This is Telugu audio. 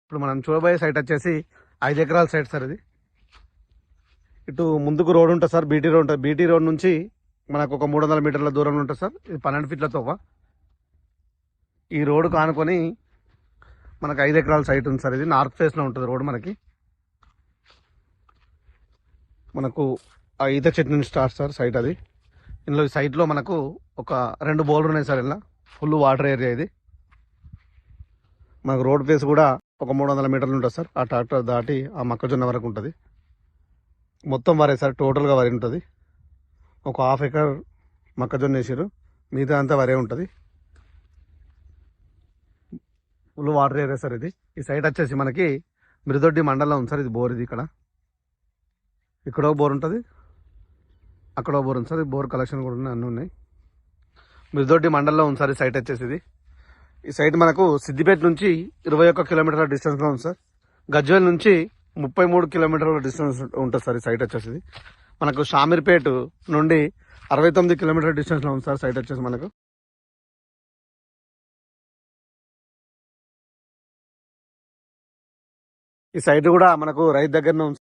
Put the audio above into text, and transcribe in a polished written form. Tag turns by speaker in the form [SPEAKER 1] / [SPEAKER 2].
[SPEAKER 1] ఇప్పుడు మనం చూడబోయే సైట్ వచ్చేసి 5 ఎకరాల సైట్ సార్ ఇది. ఇటు ముందుకు రోడ్ ఉంటుంది సార్, బీటీ రోడ్ ఉంటుంది. బీటీ రోడ్ నుంచి మనకు ఒక 300 మీటర్ల దూరంలో ఉంటుంది సార్. ఇది 12 ఫీట్ల తోవ. ఈ రోడ్డు కానుకొని మనకు 5 ఎకరాల సైట్ ఉంది సార్. ఇది నార్త్ ఫేస్లో ఉంటుంది రోడ్. మనకు ఆ ఈత చెట్టు నుంచి స్టార్ట్ సార్ సైట్ అది. ఇందులో సైట్లో మనకు ఒక 2 బోర్లు ఉన్నాయి సార్. ఇలా ఫుల్ వాటర్ ఏరియా ఇది. మనకు రోడ్ ఫేస్ కూడా ఒక 300 మీటర్లు ఉంటుంది సార్. ఆ ట్రాక్టర్ దాటి ఆ మొక్కజొన్న వరకు ఉంటుంది. మొత్తం వరే సార్, టోటల్గా వరి ఉంటుంది. ఒక 1/2 ఎకర్ మొక్కజొన్న వేసారు, మిగతా అంతా వరే ఉంటుంది. ఫుల్ వాటర్ ఏరియా సార్ ఇది. ఈ సైట్ వచ్చేసి మనకి మిరుదొడ్డి మండలం ఉంది సార్. ఇది బోర్. ఇది ఇక్కడ బోర్ ఉంటుంది, అక్కడ బోర్ ఉంది సార్. బోర్ కలెక్షన్ కూడా ఉన్నాయి, అన్నీ ఉన్నాయి. మిరుదొడ్డి మండలంలో ఉంది సార్ ఈ సైట్ వచ్చేసి. ఈ సైట్ మనకు సిద్దిపేట నుంచి 21 కిలోమీటర్ల డిస్టెన్స్లో ఉంది సార్. గజ్వేల్ నుంచి 33 కిలోమీటర్ల డిస్టెన్స్ ఉంటుంది సార్ ఈ సైట్ వచ్చేసి. మనకు షామీర్పేట నుండి 69 కిలోమీటర్ల డిస్టెన్స్లో ఉంది సార్ సైట్ వచ్చేసి మనకు. ఈ సైట్ కూడా మనకు రైతు దగ్గరనే ఉంది.